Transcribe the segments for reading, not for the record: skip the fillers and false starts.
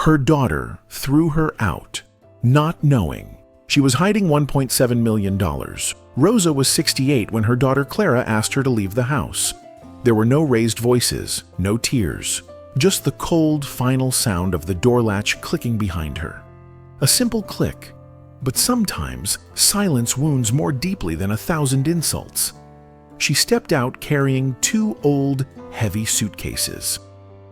Her daughter threw her out, not knowing. She was hiding $1.7 million. Rosa was 68 when her daughter Clara asked her to leave the house. There were no raised voices, no tears, just the cold, final sound of the door latch clicking behind her. A simple click, but sometimes silence wounds more deeply than 1,000 insults. She stepped out carrying 2 old, heavy suitcases,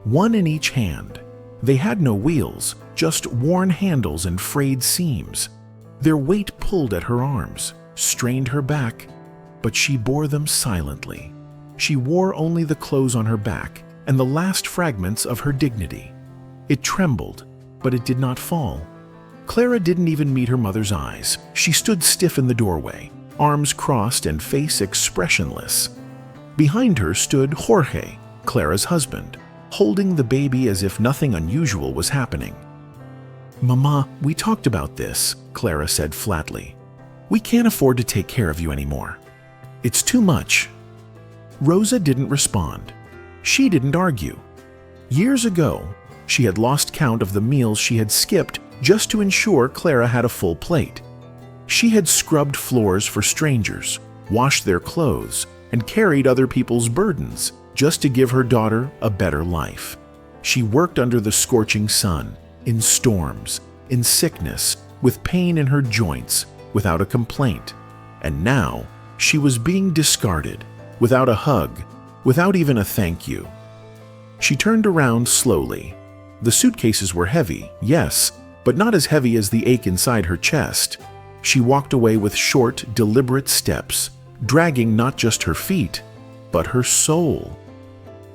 one in each hand. They had no wheels, just worn handles and frayed seams. Their weight pulled at her arms, strained her back, but she bore them silently. She wore only the clothes on her back and the last fragments of her dignity. It trembled, but it did not fall. Clara didn't even meet her mother's eyes. She stood stiff in the doorway, arms crossed and face expressionless. Behind her stood Jorge, Clara's husband, holding the baby as if nothing unusual was happening. "Mama, we talked about this," Clara said flatly. "We can't afford to take care of you anymore. It's too much." Rosa didn't respond. She didn't argue. Years ago, she had lost count of the meals she had skipped just to ensure Clara had a full plate. She had scrubbed floors for strangers, washed their clothes, and carried other people's burdens just to give her daughter a better life. She worked under the scorching sun, in storms, in sickness, with pain in her joints, without a complaint. And now, she was being discarded, without a hug, without even a thank you. She turned around slowly. The suitcases were heavy, yes, but not as heavy as the ache inside her chest. She walked away with short, deliberate steps, dragging not just her feet, but her soul.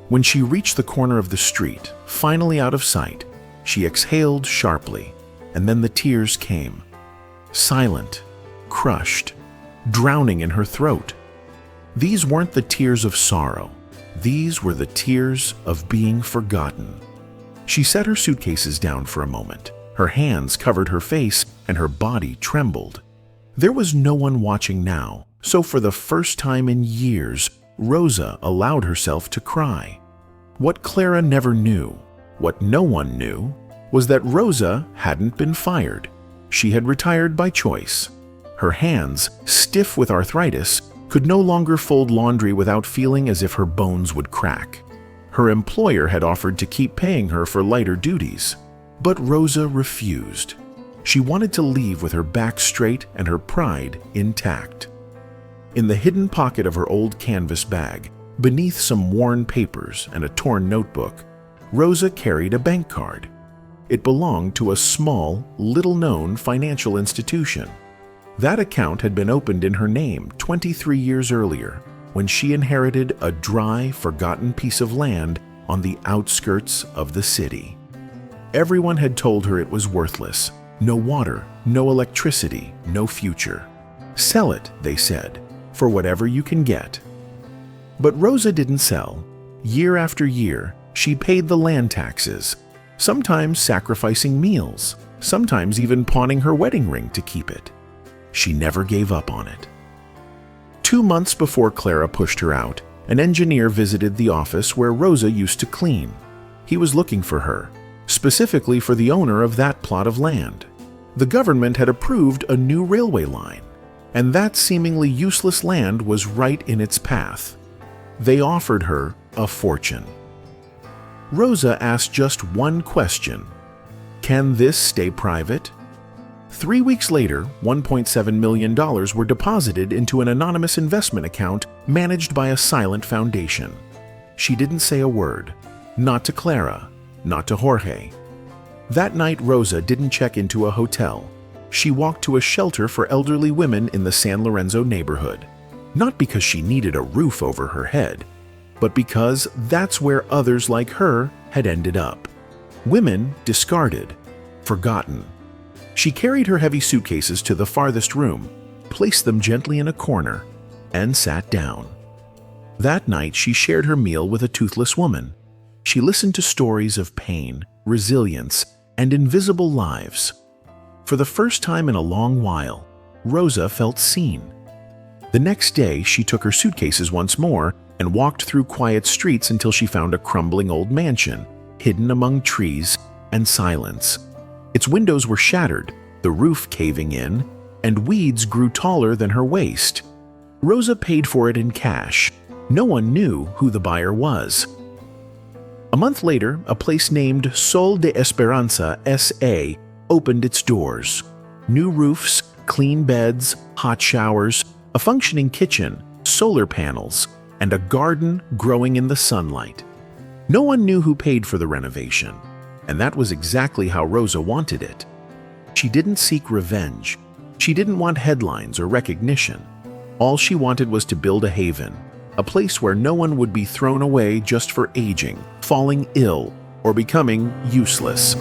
When she reached the corner of the street, finally out of sight, she exhaled sharply, and then the tears came. Silent, crushed, drowning in her throat. These weren't the tears of sorrow. These were the tears of being forgotten. She set her suitcases down for a moment. Her hands covered her face, and her body trembled. There was no one watching now, so for the first time in years, Rosa allowed herself to cry. What Clara never knew, what no one knew, was that Rosa hadn't been fired. She had retired by choice. Her hands, stiff with arthritis, could no longer fold laundry without feeling as if her bones would crack. Her employer had offered to keep paying her for lighter duties, but Rosa refused. She wanted to leave with her back straight and her pride intact. In the hidden pocket of her old canvas bag, beneath some worn papers and a torn notebook, Rosa carried a bank card. It belonged to a small, little-known financial institution. That account had been opened in her name 23 years earlier, when she inherited a dry, forgotten piece of land on the outskirts of the city. Everyone had told her it was worthless. No water, no electricity, no future. Sell it, they said, for whatever you can get. But Rosa didn't sell. Year after year, she paid the land taxes, sometimes sacrificing meals, sometimes even pawning her wedding ring to keep it. She never gave up on it. 2 months before Clara pushed her out, an engineer visited the office where Rosa used to clean. He was looking for her, specifically for the owner of that plot of land. The government had approved a new railway line, and that seemingly useless land was right in its path. They offered her a fortune. Rosa asked just one question: can this stay private? 3 weeks later, $1.7 million were deposited into an anonymous investment account managed by a silent foundation. She didn't say a word, not to Clara, not to Jorge. That night, Rosa didn't check into a hotel. She walked to a shelter for elderly women in the San Lorenzo neighborhood, not because she needed a roof over her head, but because that's where others like her had ended up. Women discarded, forgotten. She carried her heavy suitcases to the farthest room, placed them gently in a corner, and sat down. That night, she shared her meal with a toothless woman. She listened to stories of pain, resilience, and invisible lives. For the first time in a long while, Rosa felt seen. The next day, she took her suitcases once more and walked through quiet streets until she found a crumbling old mansion, hidden among trees and silence. Its windows were shattered, the roof caving in, and weeds grew taller than her waist. Rosa paid for it in cash. No one knew who the buyer was. A month later, a place named Sol de Esperanza S.A. opened its doors. New roofs, clean beds, hot showers, a functioning kitchen, solar panels, and a garden growing in the sunlight. No one knew who paid for the renovation, and that was exactly how Rosa wanted it. She didn't seek revenge. She didn't want headlines or recognition. All she wanted was to build a haven, a place where no one would be thrown away just for aging, falling ill, or becoming useless.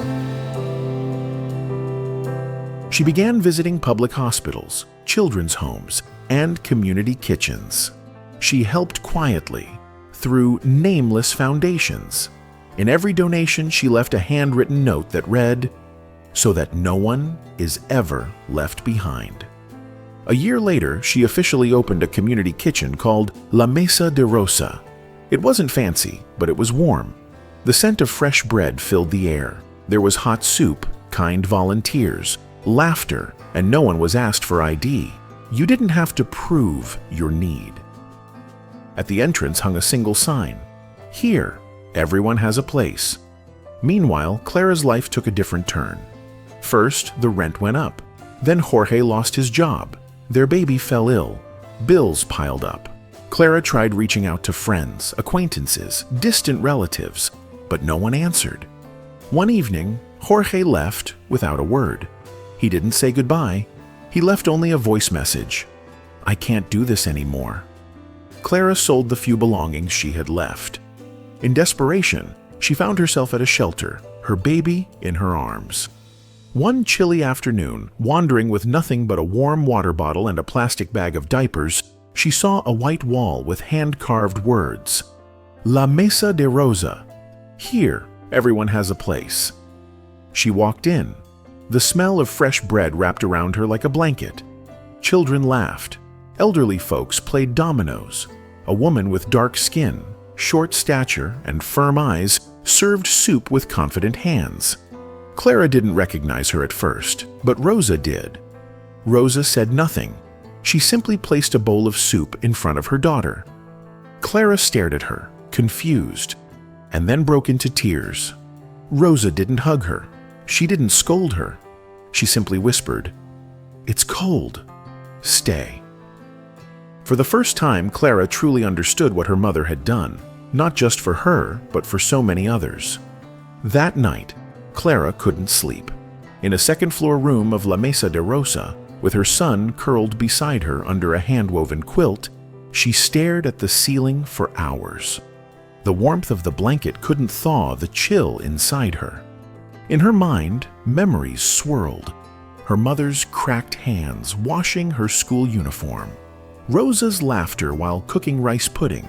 She began visiting public hospitals, children's homes, and community kitchens. She helped quietly, through nameless foundations. In every donation, she left a handwritten note that read, "So that no one is ever left behind." A year later, she officially opened a community kitchen called La Mesa de Rosa. It wasn't fancy, but it was warm. The scent of fresh bread filled the air. There was hot soup, kind volunteers, laughter, and no one was asked for ID. You didn't have to prove your need. At the entrance hung a single sign, "Here, everyone has a place." Meanwhile, Clara's life took a different turn. First, the rent went up. Then Jorge lost his job. Their baby fell ill. Bills piled up. Clara tried reaching out to friends, acquaintances, distant relatives, but no one answered. One evening, Jorge left without a word. He didn't say goodbye. He left only a voice message. "I can't do this anymore." Clara sold the few belongings she had left. In desperation, she found herself at a shelter, her baby in her arms. One chilly afternoon, wandering with nothing but a warm water bottle and a plastic bag of diapers, she saw a white wall with hand-carved words. La Mesa de Rosa. Here, everyone has a place. She walked in. The smell of fresh bread wrapped around her like a blanket. Children laughed. Elderly folks played dominoes. A woman with dark skin, short stature, and firm eyes served soup with confident hands. Clara didn't recognize her at first, but Rosa did. Rosa said nothing. She simply placed a bowl of soup in front of her daughter. Clara stared at her, confused, and then broke into tears. Rosa didn't hug her. She didn't scold her. She simply whispered, "It's cold. Stay." For the first time, Clara truly understood what her mother had done, not just for her, but for so many others. That night, Clara couldn't sleep. In a second-floor room of La Mesa de Rosa, with her son curled beside her under a hand-woven quilt, she stared at the ceiling for hours. The warmth of the blanket couldn't thaw the chill inside her. In her mind, memories swirled. Her mother's cracked hands washing her school uniform, Rosa's laughter while cooking rice pudding,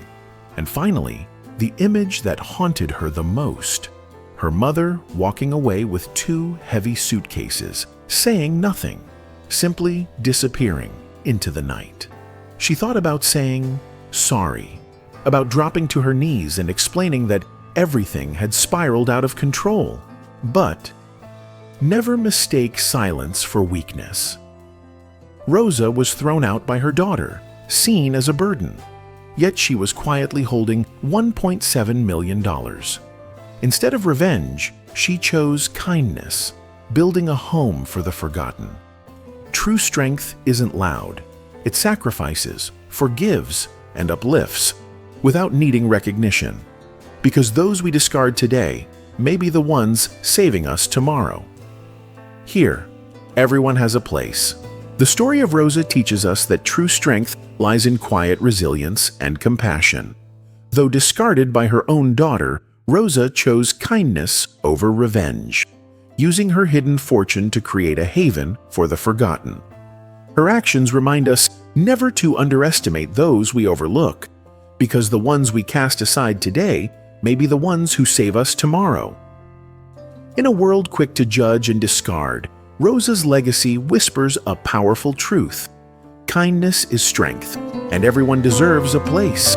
and finally, the image that haunted her the most. Her mother walking away with 2 heavy suitcases, saying nothing, simply disappearing into the night. She thought about saying sorry, about dropping to her knees and explaining that everything had spiraled out of control. But never mistake silence for weakness. Rosa was thrown out by her daughter, seen as a burden. Yet she was quietly holding $1.7 million. Instead of revenge, she chose kindness, building a home for the forgotten. True strength isn't loud. It sacrifices, forgives, and uplifts without needing recognition. Because those we discard today may be the ones saving us tomorrow. Here, everyone has a place. The story of Rosa teaches us that true strength lies in quiet resilience and compassion. Though discarded by her own daughter, Rosa chose kindness over revenge, using her hidden fortune to create a haven for the forgotten. Her actions remind us never to underestimate those we overlook, because the ones we cast aside today may be the ones who save us tomorrow. In a world quick to judge and discard, Rosa's legacy whispers a powerful truth. Kindness is strength, and everyone deserves a place.